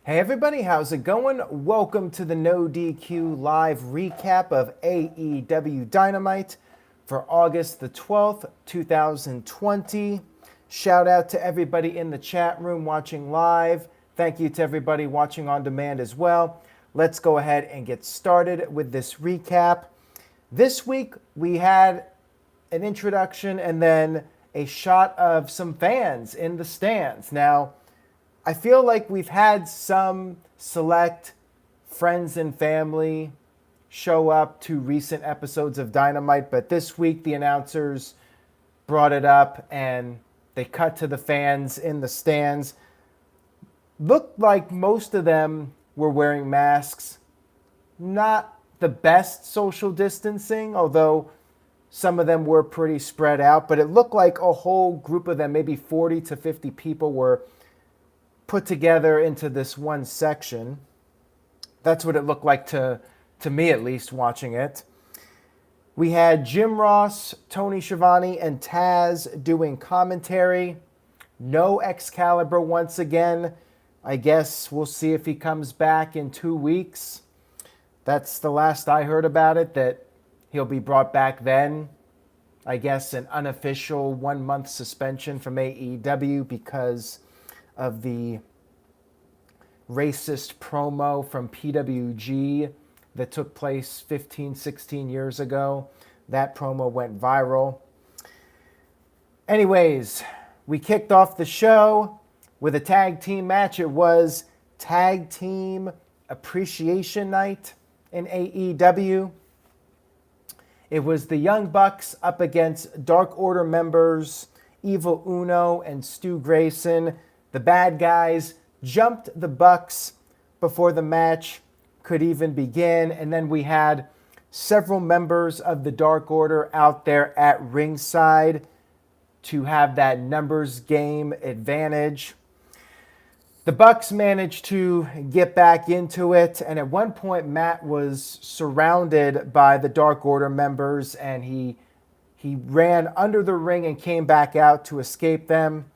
Hey everybody, how's it going? Welcome to the No DQ live recap of AEW Dynamite for August the 12th, 2020. Shout out to everybody in the chat room watching live. Thank you to everybody watching on demand as well. Let's go ahead and get started with this recap. This week we had an introduction and then a shot of some fans in the stands. Now, I feel like we've had some select friends and family show up to recent episodes of Dynamite, but this week the announcers brought it up and they cut to the fans in the stands. Looked like most of them were wearing masks. Not the best social distancing, although some of them were pretty spread out, but it looked like a whole group of them, maybe 40 to 50 people, were put together into this one section. That's what it looked like to me, at least, watching it. We had Jim Ross, Tony Schiavone, and Taz doing commentary. No Excalibur once again. I guess we'll see if he comes back in 2 weeks. That's the last I heard about it, that he'll be brought back then. I guess an unofficial 1 month suspension from AEW because of the racist promo from PWG that took place 15, 16 years ago. That promo went viral. Anyways, we kicked off the show with a tag team match. It was Tag Team Appreciation Night in AEW. It was the Young Bucks up against Dark Order members Evil Uno and Stu Grayson. The bad guys jumped the Bucks before the match could even begin. And then we had several members of the Dark Order out there at ringside to have that numbers game advantage. The Bucks managed to get back into it. And at one point, Matt was surrounded by the Dark Order members and he ran under the ring and came back out to escape them.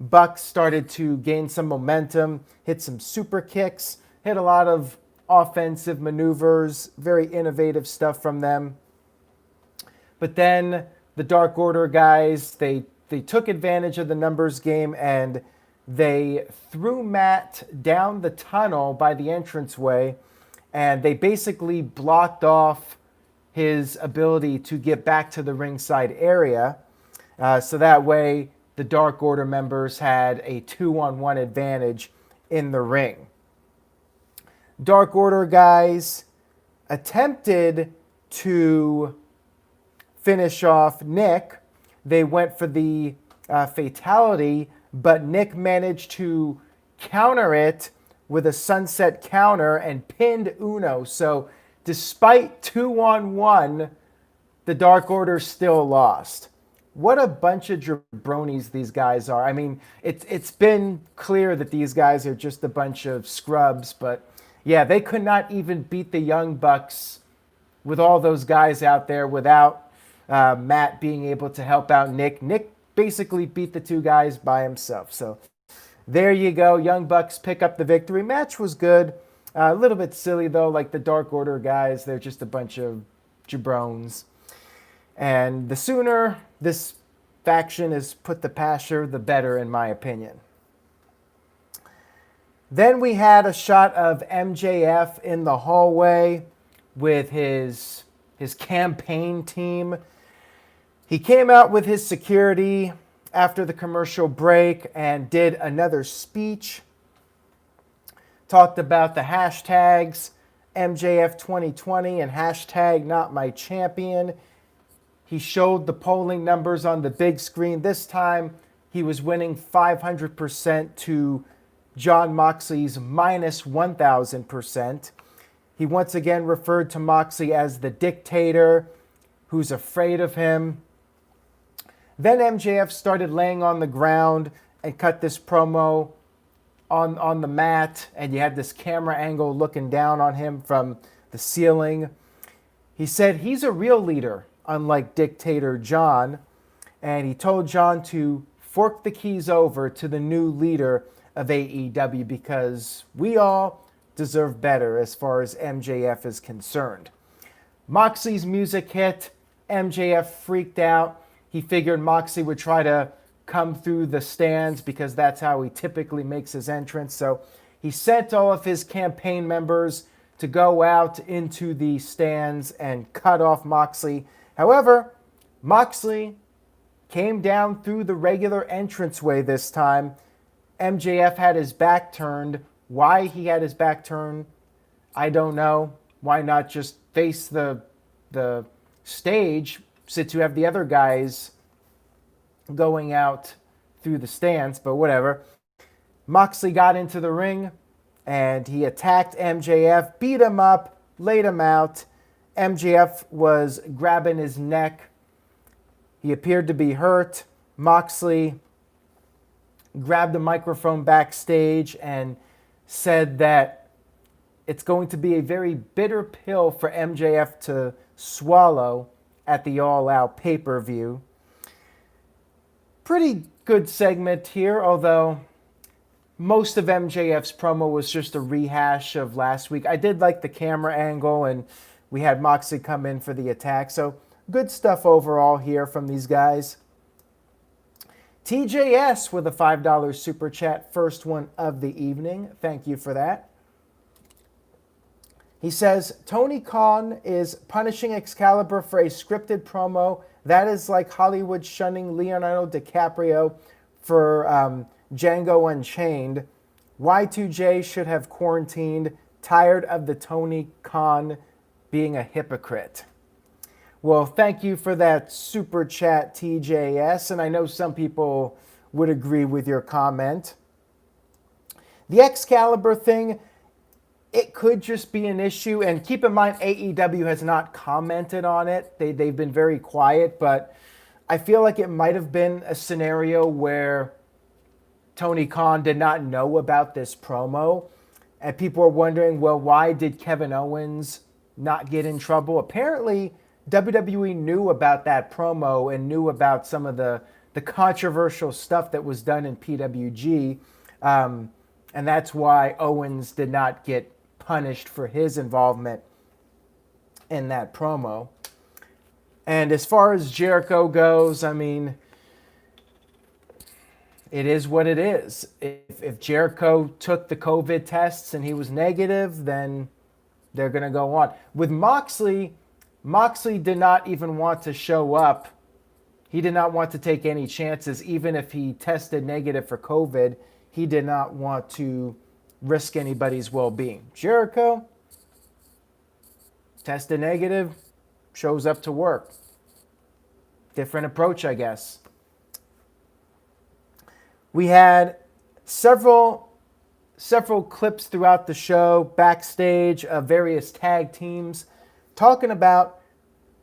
Bucks started to gain some momentum, hit some super kicks, hit a lot of offensive maneuvers, very innovative stuff from them. But then the Dark Order guys, they took advantage of the numbers game and they threw Matt down the tunnel by the entranceway and they basically blocked off his ability to get back to the ringside area. So that way, the Dark Order members had a 2-on-1 advantage in the ring. Dark Order guys attempted to finish off Nick. They went for the fatality, but Nick managed to counter it with a sunset counter and pinned Uno. So despite 2-on-1, the Dark Order still lost. What a bunch of jabronis these guys are. I mean, it's been clear that these guys are just a bunch of scrubs, but yeah, they could not even beat the Young Bucks with all those guys out there without Matt being able to help out Nick. Nick basically beat the two guys by himself. So there you go. Young Bucks pick up the victory. Match was good. A little bit silly, though, like the Dark Order guys. They're just a bunch of jabrones. And the sooner this faction is put to pasture, the better, in my opinion. Then we had a shot of MJF in the hallway with his campaign team. He came out with his security after the commercial break and did another speech. Talked about the hashtags MJF 2020 and hashtag not my champion. He showed the polling numbers on the big screen. This time, he was winning 500% to Jon Moxley's minus 1,000%. He once again referred to Moxley as the dictator who's afraid of him. Then MJF started laying on the ground and cut this promo on the mat, and you had this camera angle looking down on him from the ceiling. He said he's a real leader, unlike dictator John, and he told John to fork the keys over to the new leader of AEW because we all deserve better as far as MJF is concerned. Moxley's music hit. MJF freaked out. He figured Moxley would try to come through the stands because that's how he typically makes his entrance. So he sent all of his campaign members to go out into the stands and cut off Moxley. However, Moxley came down through the regular entranceway this time. MJF had his back turned. Why he had his back turned, I don't know. Why not just face the stage since you have the other guys going out through the stands, but whatever. Moxley got into the ring and he attacked MJF, beat him up, laid him out. MJF was grabbing his neck. He appeared to be hurt. Moxley grabbed the microphone backstage and said that it's going to be a very bitter pill for MJF to swallow at the All Out pay-per-view. Pretty good segment here, although most of MJF's promo was just a rehash of last week. I did like the camera angle, and we had Moxley come in for the attack. So good stuff overall here from these guys. TJS with a $5 super chat, first one of the evening. Thank you for that. He says, Tony Khan is punishing Excalibur for a scripted promo. That is like Hollywood shunning Leonardo DiCaprio for Django Unchained. Y2J should have quarantined, tired of the Tony Khan being a hypocrite. Well, thank you for that super chat, TJS, and I know some people would agree with your comment. The Excalibur thing, it could just be an issue, and keep in mind AEW has not commented on it. They've been very quiet, but I feel like it might have been a scenario where Tony Khan did not know about this promo, and people are wondering, well, why did Kevin Owens not get in trouble? Apparently, WWE knew about that promo and knew about some of the controversial stuff that was done in PWG, and that's why Owens did not get punished for his involvement in that promo. And as far as Jericho goes, I mean, it is what it is. If Jericho took the COVID tests and he was negative, then they're going to go on. With Moxley did not even want to show up. He did not want to take any chances, even if he tested negative for COVID. He did not want to risk anybody's well-being. Jericho, tested negative, shows up to work. Different approach, I guess. We had several clips throughout the show, backstage of various tag teams, talking about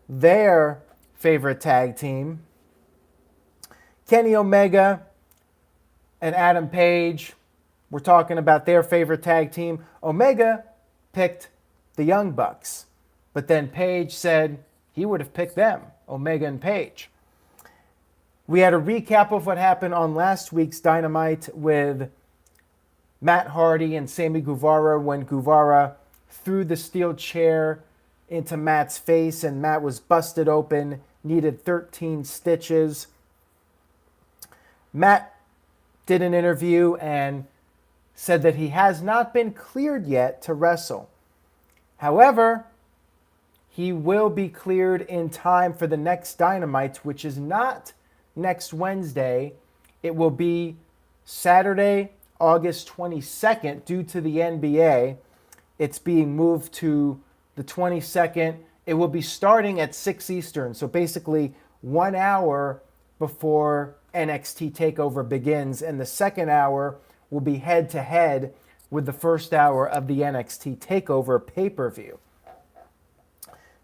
their favorite tag team. Kenny Omega and Adam Page were talking about their favorite tag team. Omega picked the Young Bucks, but then Page said he would have picked them, Omega and Page. We had a recap of what happened on last week's Dynamite with Matt Hardy and Sammy Guevara when Guevara threw the steel chair into Matt's face and Matt was busted open, needed 13 stitches. Matt did an interview and said that he has not been cleared yet to wrestle. However, he will be cleared in time for the next Dynamite, which is not next Wednesday. It will be Saturday, August 22nd, due to the NBA. It's being moved to the 22nd. It will be starting at 6 Eastern, so basically 1 hour before NXT TakeOver begins, and the second hour will be head-to-head with the first hour of the NXT TakeOver pay-per-view.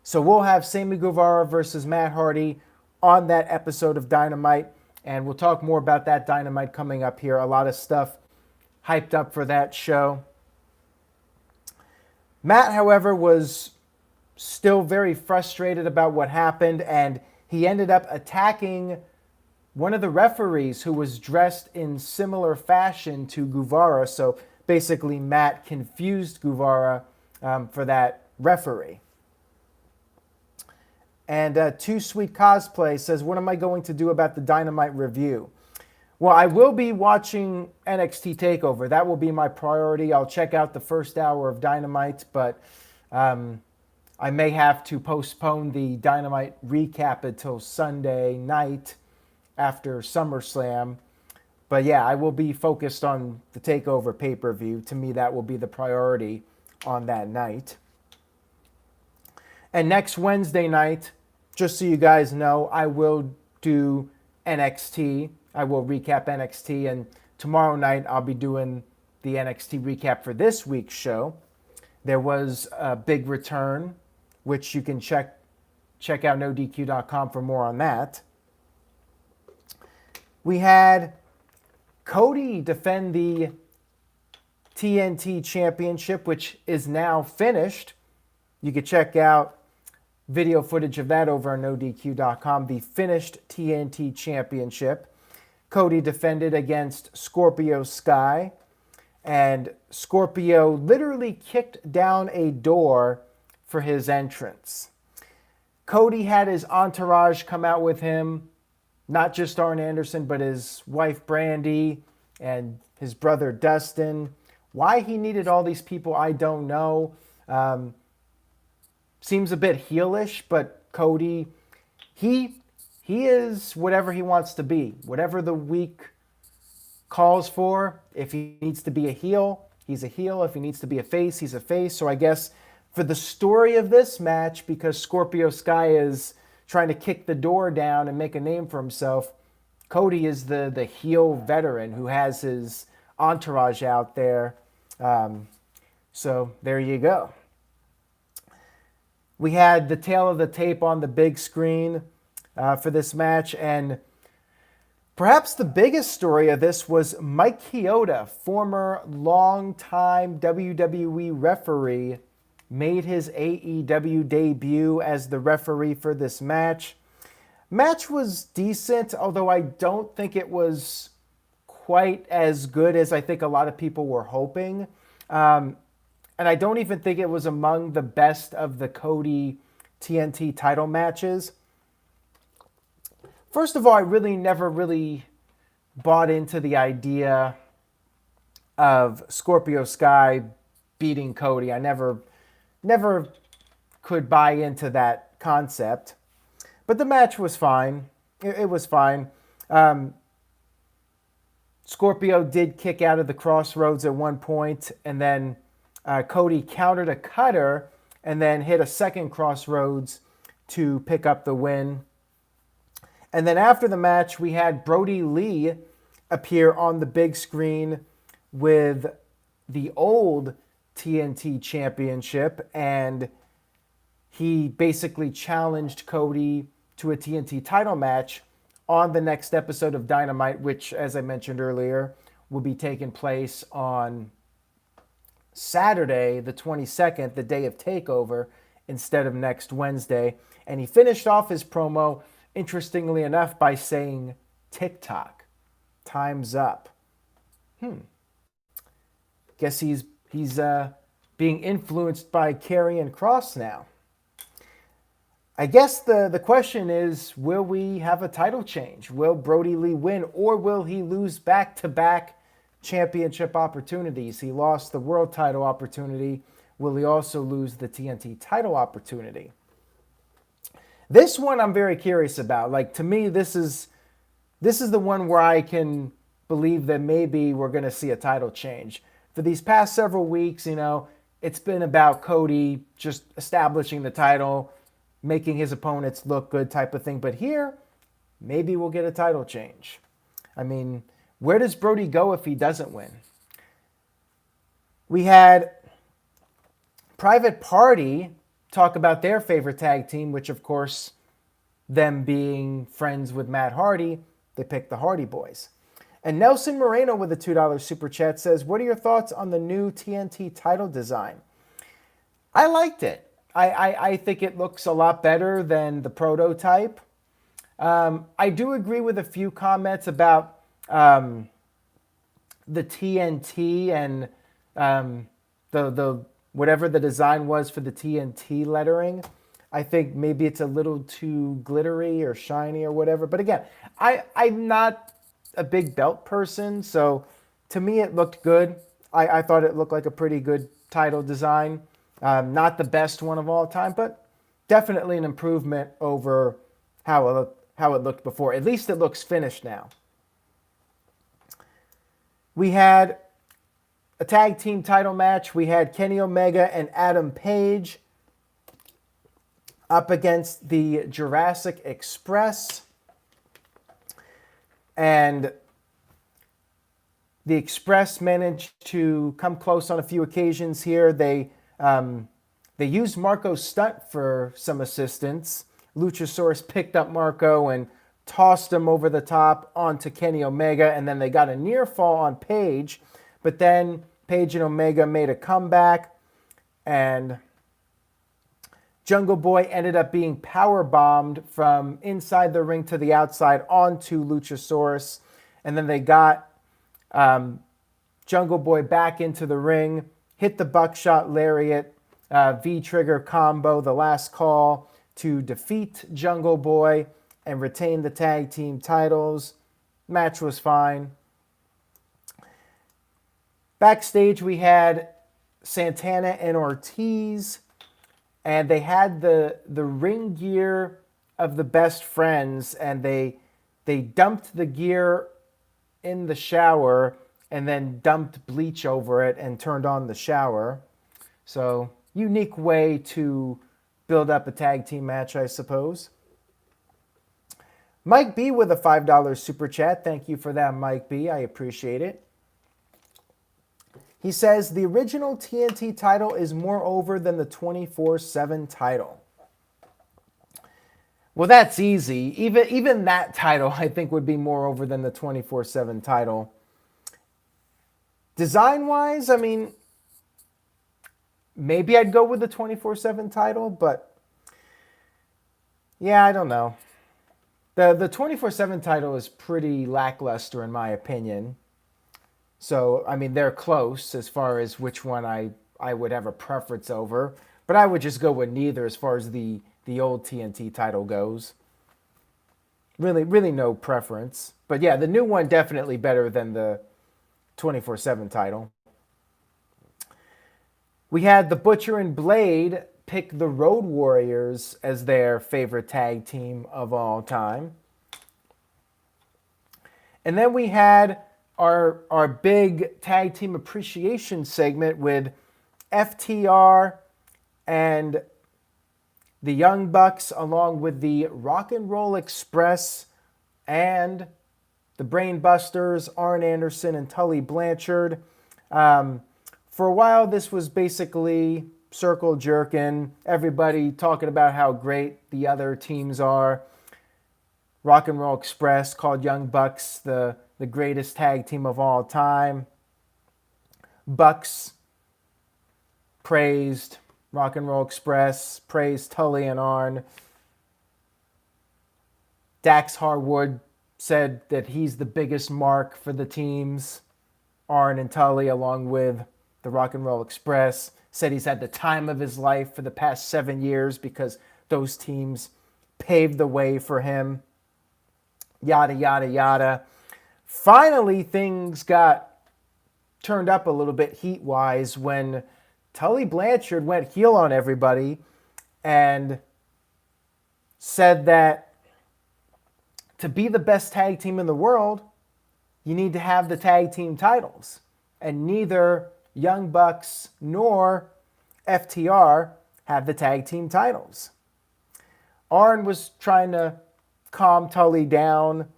So we'll have Sammy Guevara versus Matt Hardy on that episode of Dynamite, and we'll talk more about that Dynamite coming up here. A lot of stuff hyped up for that show. Matt, however, was still very frustrated about what happened, and he ended up attacking one of the referees who was dressed in similar fashion to Guevara. So basically, Matt confused Guevara for that referee. And Too Sweet Cosplay says, what am I going to do about the Dynamite review? Well, I will be watching NXT TakeOver. That will be my priority. I'll check out the first hour of Dynamite, but I may have to postpone the Dynamite recap until Sunday night after SummerSlam. But yeah, I will be focused on the TakeOver pay-per-view. To me, that will be the priority on that night. And next Wednesday night, just so you guys know, I will do NXT. I will recap NXT. And tomorrow night, I'll be doing the NXT recap for this week's show. There was a big return, which you can check out NoDQ.com for more on that. We had Cody defend the TNT Championship, which is now finished. You can check out video footage of that over on NoDQ.com. The finished TNT Championship. Cody defended against Scorpio Sky. And Scorpio literally kicked down a door for his entrance. Cody had his entourage come out with him. Not just Arn Anderson, but his wife Brandy and his brother Dustin. Why he needed all these people, I don't know. Seems a bit heelish, but Cody, he is whatever he wants to be. Whatever the week calls for. If he needs to be a heel, he's a heel. If he needs to be a face, he's a face. So I guess for the story of this match, because Scorpio Sky is trying to kick the door down and make a name for himself, Cody is the heel veteran who has his entourage out there. So there you go. We had the tail of the tape on the big screen for this match, and perhaps the biggest story of this was Mike Chioda, former longtime WWE referee, made his AEW debut as the referee for this match. Match was decent, although I don't think it was quite as good as I think a lot of people were hoping. And I don't even think it was among the best of the Cody TNT title matches. First of all, I never really bought into the idea of Scorpio Sky beating Cody. I never could buy into that concept. But the match was fine. It was fine. Scorpio did kick out of the crossroads at one point, and then Cody countered a cutter and then hit a second crossroads to pick up the win. And then after the match, we had Brody Lee appear on the big screen with the old TNT Championship, and he basically challenged Cody to a TNT title match on the next episode of Dynamite, which, as I mentioned earlier, will be taking place on Saturday, the 22nd, the day of TakeOver, instead of next Wednesday. And he finished off his promo, interestingly enough, by saying, TikTok, time's up. Guess he's being influenced by Karrion Kross now. I guess the question is, will we have a title change? Will Brody Lee win, or will he lose back-to-back championship opportunities? He lost the world title opportunity. Will he also lose the TNT title opportunity? This one I'm very curious about. Like, to me, this is the one where I can believe that maybe we're going to see a title change. For these past several weeks, it's been about Cody just establishing the title, making his opponents look good type of thing. But here, maybe we'll get a title change. I mean, where does Brody go if he doesn't win? We had Private Party talk about their favorite tag team, which, of course, them being friends with Matt Hardy, they picked the Hardy Boys. And Nelson Moreno with a $2 super chat says, what are your thoughts on the new TNT title design? I liked it. I think it looks a lot better than the prototype. I do agree with a few comments about um, the TNT and the whatever the design was for the TNT lettering. I think maybe it's a little too glittery or shiny or whatever. But again, I'm not a big belt person, so to me it looked good. I thought it looked like a pretty good title design. Not the best one of all time, but definitely an improvement over how it looked before. At least it looks finished now. We had a tag team title match. We had Kenny Omega and Adam Page up against the Jurassic Express. And the Express managed to come close on a few occasions here. They used Marco's stunt for some assistance. Luchasaurus picked up Marco and tossed him over the top onto Kenny Omega, and then they got a near fall on Page. But then Page and Omega made a comeback, and Jungle Boy ended up being power bombed from inside the ring to the outside onto Luchasaurus. And then they got Jungle Boy back into the ring, hit the buckshot lariat, V-trigger combo, the last call to defeat Jungle Boy and retain the tag team titles. Match was fine. Backstage, we had Santana and Ortiz, and they had the ring gear of the Best Friends, and they dumped the gear in the shower and then dumped bleach over it and turned on the shower. So, unique way to build up a tag team match, I suppose. Mike B with a $5 super chat. Thank you for that, Mike B. I appreciate it. He says, the original TNT title is more over than the 24/7 title. Well, that's easy. Even that title, I think, would be more over than the 24/7 title. Design-wise, I mean, maybe I'd go with the 24/7 title, but yeah, I don't know. The 24/7 title is pretty lackluster in my opinion. So, I mean, they're close as far as which one I would have a preference over. But I would just go with neither as far as the old TNT title goes. Really no preference. But yeah, the new one definitely better than the 24/7 title. We had the Butcher and Blade pick the Road Warriors as their favorite tag team of all time. And then we had our big tag team appreciation segment with FTR and the Young Bucks, along with the Rock and Roll Express and the Brain Busters, Arn Anderson and Tully Blanchard. For a while, this was basically circle jerking, everybody talking about how great the other teams are. Rock and Roll Express called Young Bucks the greatest tag team of all time. Bucks praised Rock and Roll Express, praised Tully and Arn. Dax Harwood said that he's the biggest mark for the teams, Arn and Tully, along with the Rock and Roll Express. Said he's had the time of his life for the past 7 years because those teams paved the way for him. Yada, yada, yada. Finally, things got turned up a little bit heat-wise when Tully Blanchard went heel on everybody and said that to be the best tag team in the world, you need to have the tag team titles. And neither Young Bucks nor FTR have the tag team titles. Arn was trying to calm Tully down,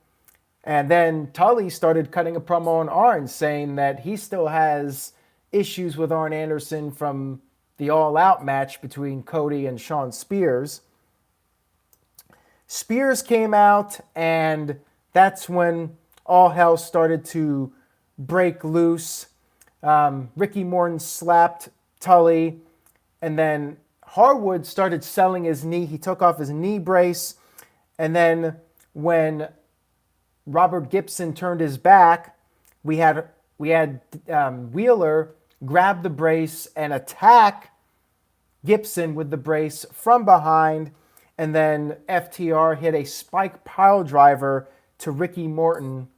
and then Tully started cutting a promo on Arn saying that he still has issues with Arn Anderson from the all-out match between Cody and Shawn Spears. Spears came out, and that's when all hell started to break loose. Ricky Morton slapped Tully, and then Harwood started selling his knee. He took off his knee brace, and then when Robert Gibson turned his back, we had Wheeler grab the brace and attack Gibson with the brace from behind, and then FTR hit a spike pile driver to Ricky Morton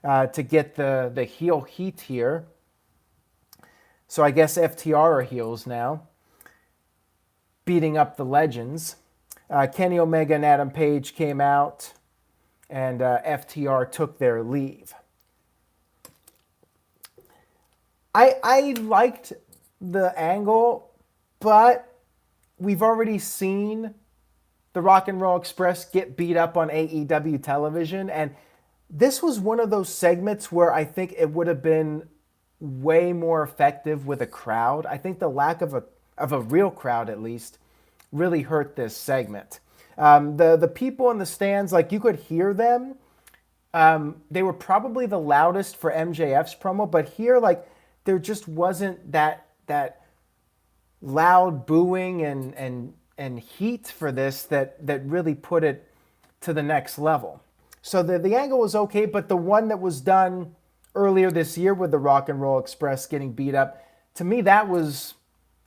to get the heel heat here. So I guess FTR are heels now, beating up the legends. Kenny Omega and Adam Page came out, and FTR took their leave. I liked the angle, but we've already seen the Rock and Roll Express get beat up on AEW television, and this was one of those segments where I think it would have been way more effective with a crowd. I think the lack of a real crowd, at least, really hurt this segment. The people in the stands, like, you could hear them. They were probably the loudest for MJF's promo, but here, like, there just wasn't that loud booing and heat for this that really put it to the next level. So the angle was okay, but the one that was done earlier this year with the Rock and Roll Express getting beat up, to me that was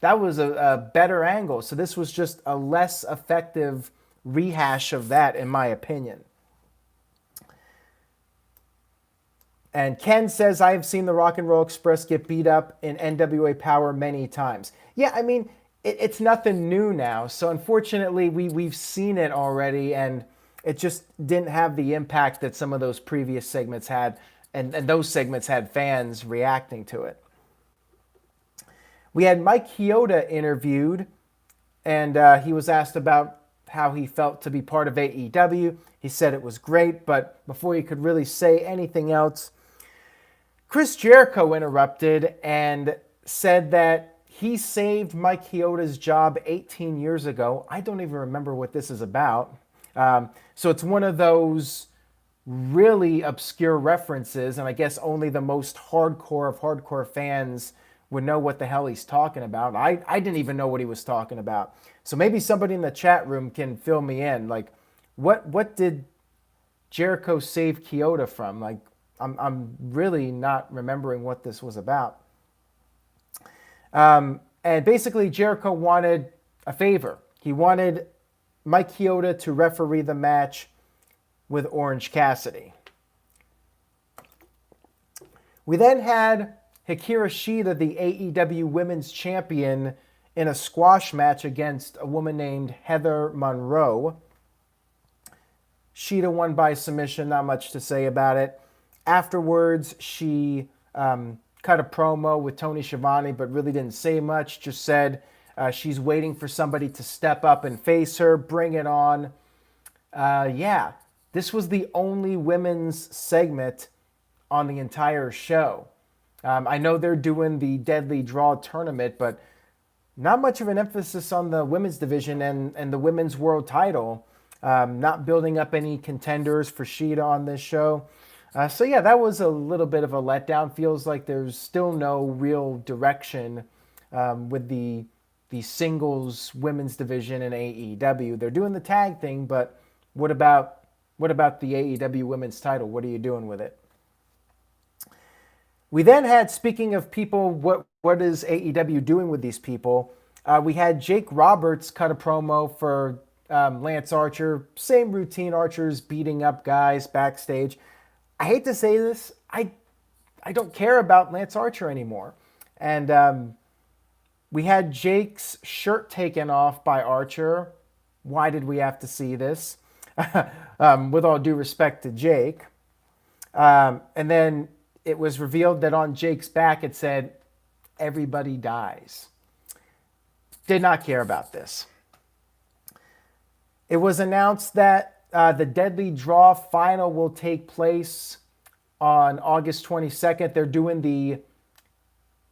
a better angle. So this was just a less effective rehash of that, in my opinion. And Ken says, I have seen the Rock and Roll Express get beat up in NWA Power many times. Yeah, I mean, it's nothing new now. So unfortunately, we've seen it already, and it just didn't have the impact that some of those previous segments had, and those segments had fans reacting to it. We had Mike Chioda interviewed, and he was asked about how he felt to be part of AEW. He said it was great, but before he could really say anything else, Chris Jericho interrupted and said that he saved Mike Chioda's job 18 years ago. I don't even remember what this is about. So it's one of those really obscure references, and I guess only the most hardcore of hardcore fans would know what the hell he's talking about. I didn't even know what he was talking about. So maybe somebody in the chat room can fill me in. Like, what did Jericho save Chioda from? Like, I'm really not remembering what this was about. And basically, Jericho wanted a favor. He wanted Mike Chioda to referee the match with Orange Cassidy. We then had Hikaru Shida, the AEW Women's Champion, in a squash match against a woman named Heather Monroe. Shida won by submission, not much to say about it. Afterwards, she cut a promo with Tony Schiavone, but really didn't say much, just said she's waiting for somebody to step up and face her, bring it on. Yeah, this was the only women's segment on the entire show. I know they're doing the Deadly Draw tournament, but not much of an emphasis on the women's division and the women's world title. Not building up any contenders for Shida on this show. So yeah, that was a little bit of a letdown. Feels like there's still no real direction with the singles women's division in AEW. They're doing the tag thing, but what about the AEW women's title? What are you doing with it? We then had, speaking of people, what is AEW doing with these people? We had Jake Roberts cut a promo for Lance Archer. Same routine, Archer's beating up guys backstage. I hate to say this, I don't care about Lance Archer anymore. And we had Jake's shirt taken off by Archer. Why did we have to see this? With all due respect to Jake. And then it was revealed that on Jake's back it said, "Everybody dies." Did not care about this. It was announced that the Deadly Draw final will take place on August 22nd. They're doing the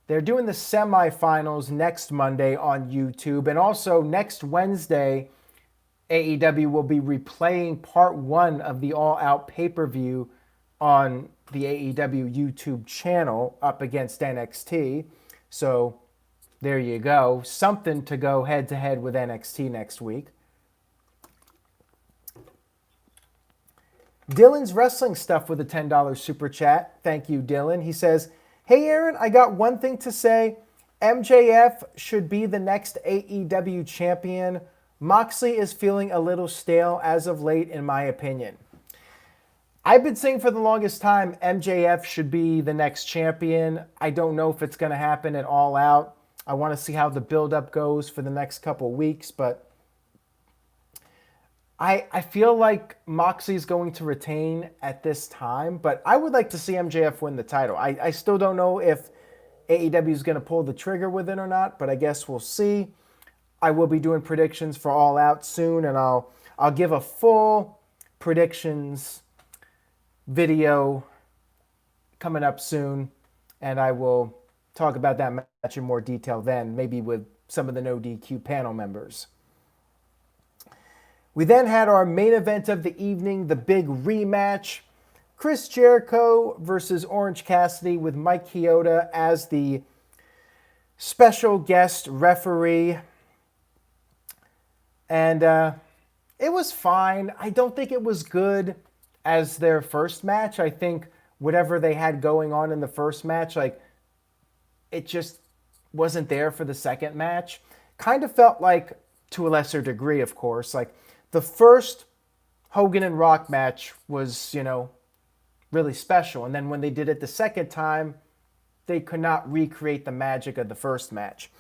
semifinals next Monday on YouTube, and also next Wednesday, AEW will be replaying part 1 of the All Out pay-per-view on the AEW YouTube channel up against NXT. So there you go. Something to go head-to-head with NXT next week. Dylan's Wrestling Stuff with a $10 super chat. Thank you, Dylan. He says, hey, Aaron, I got one thing to say. MJF should be the next AEW champion. Moxley is feeling a little stale as of late, in my opinion. I've been saying for the longest time MJF should be the next champion. I don't know if it's going to happen at All Out. I want to see how the build-up goes for the next couple weeks, but I feel like Moxley's going to retain at this time, but I would like to see MJF win the title. I still don't know if AEW is going to pull the trigger with it or not, but I guess we'll see. I will be doing predictions for All Out soon, and I'll give a full predictions video coming up soon, and I will talk about that match in more detail then, maybe with some of the No DQ panel members. We then had our main event of the evening, the big rematch. Chris Jericho versus Orange Cassidy with Mike Chioda as the special guest referee. And it was fine. I don't think it was good as their first match. I think whatever they had going on in the first match, like, it just wasn't there for the second match. Kind of felt like, to a lesser degree, of course, like the first Hogan and Rock match was, really special. And then when they did it the second time, they could not recreate the magic of the first match.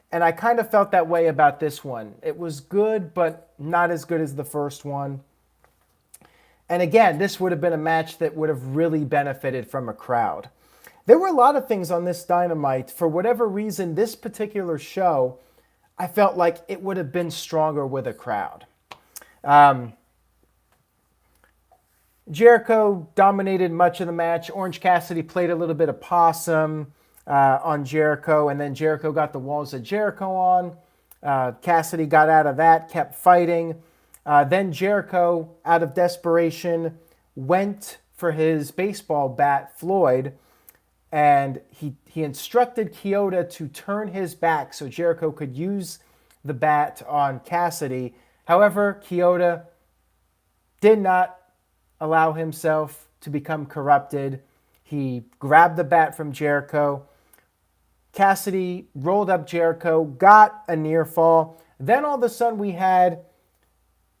And I kind of felt that way about this one. It was good, but not as good as the first one. And again, this would have been a match that would have really benefited from a crowd. There were a lot of things on this Dynamite. For whatever reason, this particular show, I felt like it would have been stronger with a crowd. Jericho dominated much of the match. Orange Cassidy played a little bit of possum on Jericho, and then Jericho got the Walls of Jericho on. Cassidy got out of that, kept fighting. Then Jericho, out of desperation, went for his baseball bat, Floyd, and he instructed Chioda to turn his back so Jericho could use the bat on Cassidy. However, Chioda did not allow himself to become corrupted. He grabbed the bat from Jericho. Cassidy rolled up Jericho, got a near fall. Then all of a sudden we had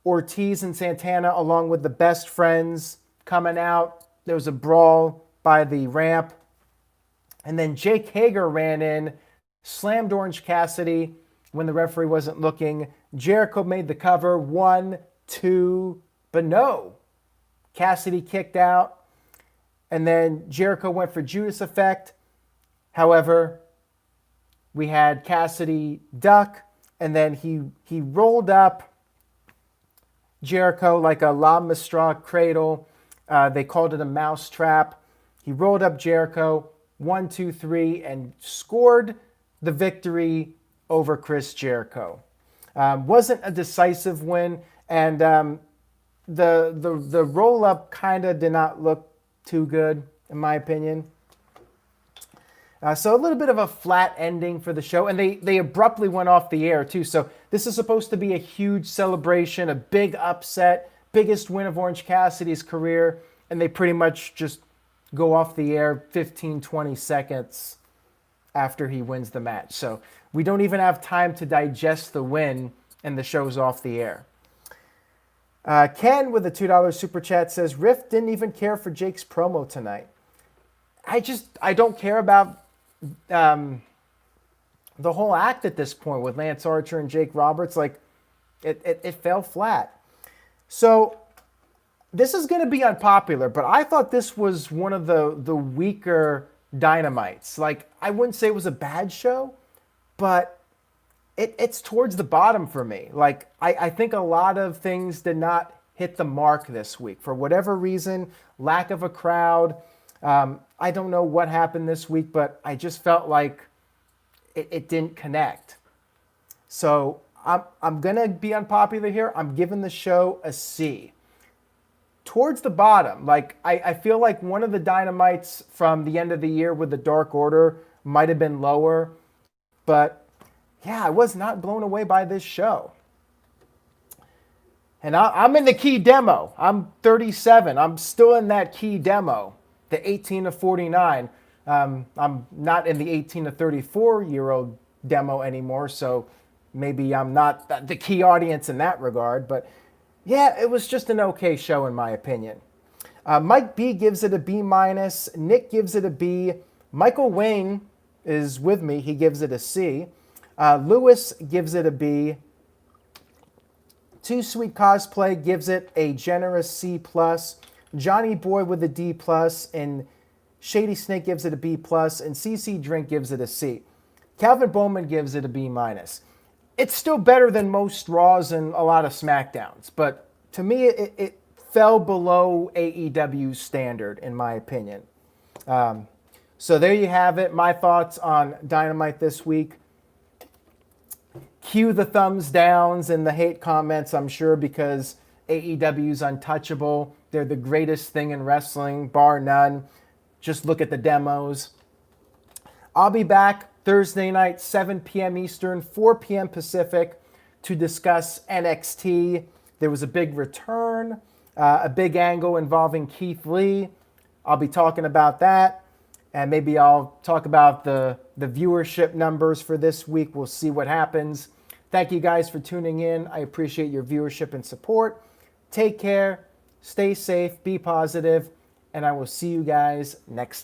Ortiz and Santana along with the Best Friends coming out. There was a brawl by the ramp. And then Jake Hager ran in, slammed Orange Cassidy when the referee wasn't looking. Jericho made the cover, 1, 2, but no. Cassidy kicked out. And then Jericho went for Judas Effect. However, we had Cassidy duck, and then he rolled up Jericho like a La Mistra cradle. They called it a mouse trap. He rolled up Jericho, 1, 2, 3, and scored the victory over Chris Jericho. Wasn't a decisive win, and the roll-up kind of did not look too good, in my opinion. So a little bit of a flat ending for the show, and they abruptly went off the air, too. So this is supposed to be a huge celebration, a big upset, biggest win of Orange Cassidy's career, and they pretty much just go off the air 15, 20 seconds after he wins the match. So we don't even have time to digest the win, and the show's off the air. Ken with a $2 super chat says, Riff didn't even care for Jake's promo tonight. I don't care about the whole act at this point with Lance Archer and Jake Roberts. Like, it fell flat. So this is going to be unpopular, but I thought this was one of the weaker Dynamites. Like, I wouldn't say it was a bad show, but it's towards the bottom for me. Like, I think a lot of things did not hit the mark this week. For whatever reason, lack of a crowd. I don't know what happened this week, but I just felt like it didn't connect. So I'm going to be unpopular here. I'm giving the show a C. Towards the bottom, like, I feel like one of the Dynamites from the end of the year with the Dark Order might have been lower. But, yeah, I was not blown away by this show. And I'm in the key demo. I'm 37. I'm still in that key demo, the 18 to 49. I'm not in the 18 to 34-year-old demo anymore, so maybe I'm not the key audience in that regard. But yeah, it was just an okay show in my opinion. Mike B gives it a B minus. Nick gives it a B. Michael Wayne is with me. He gives it a C. Lewis gives it a B. Too Sweet Cosplay gives it a generous C+. Johnny Boy with a D+, and Shady Snake gives it a B+, and CC Drink gives it a C. Calvin Bowman gives it a B-. It's still better than most Raws and a lot of Smackdowns, but to me it fell below AEW's standard, in my opinion. So there you have it, my thoughts on Dynamite this week. Cue the thumbs downs and the hate comments, I'm sure, because AEW's untouchable. They're the greatest thing in wrestling, bar none. Just look at the demos. I'll be back Thursday night, 7 p.m. Eastern, 4 p.m. Pacific, to discuss NXT. There was a big return, a big angle involving Keith Lee. I'll be talking about that. And maybe I'll talk about the viewership numbers for this week. We'll see what happens. Thank you guys for tuning in. I appreciate your viewership and support. Take care, stay safe, be positive, and I will see you guys next time.